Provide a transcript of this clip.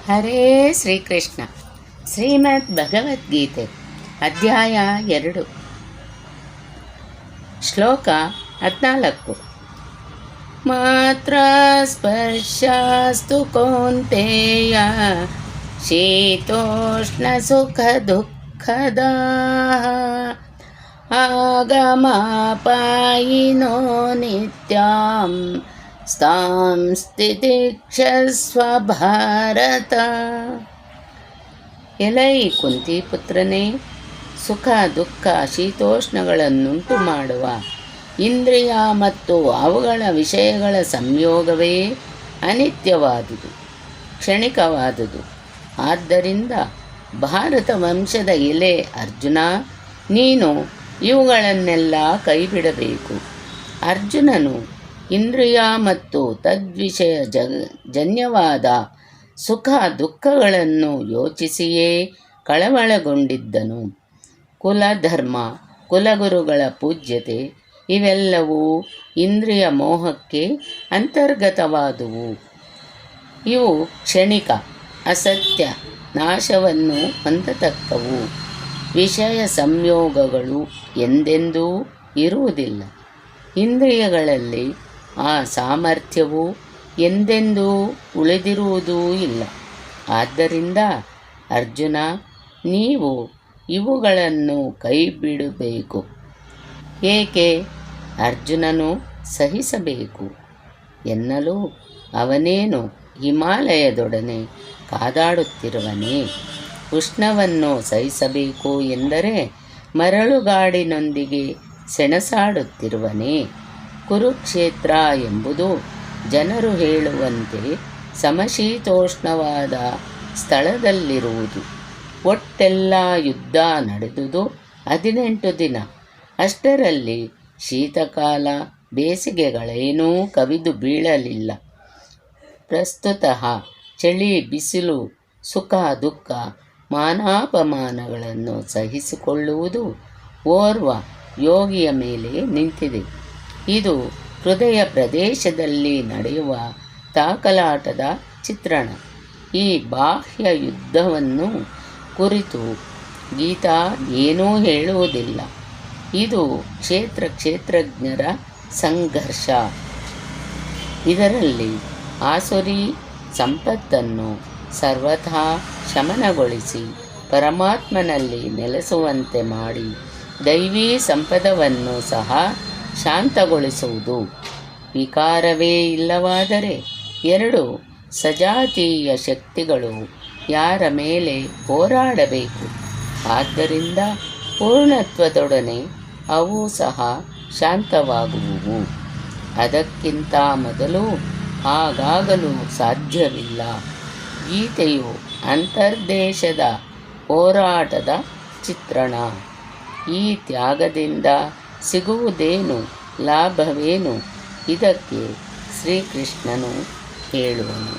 ಹರೇ ಶ್ರೀಕೃಷ್ಣ. ಶ್ರೀಮದ್ ಭಗವದ್ಗೀತೆ ಅಧ್ಯಾಯ 2 ಶ್ಲೋಕ 14. ಮಾತ್ರ ಸ್ಪರ್ಶಾಸ್ತು ಕೌಂತೆಯ ಶೀತೋಷ್ಣ ಸುಖ ದುಃಖದಾಃ ಆಗಮಾಪಾಯಿನೋ ನಿತ್ಯಾಂ ಸ್ಥಾಂ ಸ್ಥಿತಿಕ್ಷಸ್ವ ಭಾರತ. ಎಲೈ ಕುಂತಿಪುತ್ರನೇ, ಸುಖ ದುಃಖ ಶೀತೋಷ್ಣಗಳನ್ನುಂಟು ಮಾಡುವ ಇಂದ್ರಿಯ ಮತ್ತು ಅವುಗಳ ವಿಷಯಗಳ ಸಂಯೋಗವೇ ಅನಿತ್ಯವಾದುದು, ಕ್ಷಣಿಕವಾದುದು. ಆದ್ದರಿಂದ ಭಾರತ ವಂಶದ ಎಲೆ ಅರ್ಜುನ, ನೀನು ಇವುಗಳನ್ನೆಲ್ಲ ಕೈಬಿಡಬೇಕು. ಅರ್ಜುನನು ಇಂದ್ರಿಯ ಮತ್ತು ತದ್ವಿಷಯ ಜನ್ಯವಾದ ಸುಖ ದುಃಖಗಳನ್ನು ಯೋಚಿಸಿಯೇ ಕಳವಳಗೊಂಡಿದ್ದನು. ಕುಲಧರ್ಮ, ಕುಲಗುರುಗಳ ಪೂಜ್ಯತೆ ಇವೆಲ್ಲವೂ ಇಂದ್ರಿಯ ಮೋಹಕ್ಕೆ ಅಂತರ್ಗತವಾದುವು. ಇವು ಕ್ಷಣಿಕ, ಅಸತ್ಯ, ನಾಶವನ್ನು ಹೊಂದತಕ್ಕವು. ವಿಷಯ ಸಂಯೋಗಗಳು ಎಂದೆಂದೂ ಇರುವುದಿಲ್ಲ. ಇಂದ್ರಿಯಗಳಲ್ಲಿ ಆ ಸಾಮರ್ಥ್ಯವು ಎಂದೆಂದೂ ಉಳಿದಿರುವುದೂ ಇಲ್ಲ. ಆದ್ದರಿಂದ ಅರ್ಜುನ, ನೀವು ಇವುಗಳನ್ನು ಕೈಬಿಡಬೇಕು. ಏಕೆ? ಅರ್ಜುನನು ಸಹಿಸಬೇಕು ಎನ್ನಲು ಅವನೇನು ಹಿಮಾಲಯದೊಡನೆ ಕಾದಾಡುತ್ತಿರುವನೇ? ಉಷ್ಣವನ್ನು ಸಹಿಸಬೇಕು ಎಂದರೆ ಮರಳುಗಾಡಿನೊಂದಿಗೆ ಸೆಣಸಾಡುತ್ತಿರುವನೇ? ಕುರುಕ್ಷೇತ್ರ ಎಂಬುದು ಜನರು ಹೇಳುವಂತೆ ಸಮಶೀತೋಷ್ಣವಾದ ಸ್ಥಳದಲ್ಲಿರುವುದು. ಒಟ್ಟೆಲ್ಲ ಯುದ್ಧ ನಡೆದುದು 18 ದಿನ. ಅಷ್ಟರಲ್ಲಿ ಶೀತಕಾಲ ಬೇಸಿಗೆಗಳೇನೂ ಕವಿದು ಬೀಳಲಿಲ್ಲ. ಪ್ರಸ್ತುತಃ ಚಳಿ ಬಿಸಿಲು ಸುಖ ದುಃಖ ಮಾನಾಪಮಾನಗಳನ್ನು ಸಹಿಸಿಕೊಳ್ಳುವುದು ಓರ್ವ ಯೋಗಿಯ ಮೇಲೆ ನಿಂತಿದೆ. ಇದು ಹೃದಯ ಪ್ರದೇಶದಲ್ಲಿ ನಡೆಯುವ ತಾಕಲಾಟದ ಚಿತ್ರಣ. ಈ ಬಾಹ್ಯ ಯುದ್ಧವನ್ನು ಕುರಿತು ಗೀತಾ ಏನೂ ಹೇಳುವುದಿಲ್ಲ. ಇದು ಕ್ಷೇತ್ರಜ್ಞರ ಸಂಘರ್ಷ. ಇದರಲ್ಲಿ ಆಸುರಿ ಸಂಪತ್ತನ್ನು ಸರ್ವಥಾ ಶಮನಗೊಳಿಸಿ ಪರಮಾತ್ಮನಲ್ಲಿ ನೆಲೆಸುವಂತೆ ಮಾಡಿ ದೈವೀ ಸಂಪದವನ್ನು ಸಹ ಶಾಂತಗೊಳಿಸುವುದು. ವಿಕಾರವೇ ಇಲ್ಲವಾದರೆ 2 ಸಜಾತೀಯ ಶಕ್ತಿಗಳು ಯಾರ ಮೇಲೆ ಹೋರಾಡಬೇಕು? ಆದ್ದರಿಂದ ಪೂರ್ಣತ್ವದೊಡನೆ ಅವು ಸಹ ಶಾಂತವಾಗುವುವು. ಅದಕ್ಕಿಂತ ಮೊದಲು ಹಾಗಾಗಲು ಸಾಧ್ಯವಿಲ್ಲ. ಗೀತೆಯು ಅಂತರ್ದೇಶದ ಹೋರಾಟದ ಚಿತ್ರಣ. ಈ ತ್ಯಾಗದಿಂದ ಸಿಗುವುದೇನು, ಲಾಭವೇನು? ಇದಕ್ಕೆ ಶ್ರೀಕೃಷ್ಣನು ಹೇಳುವನು.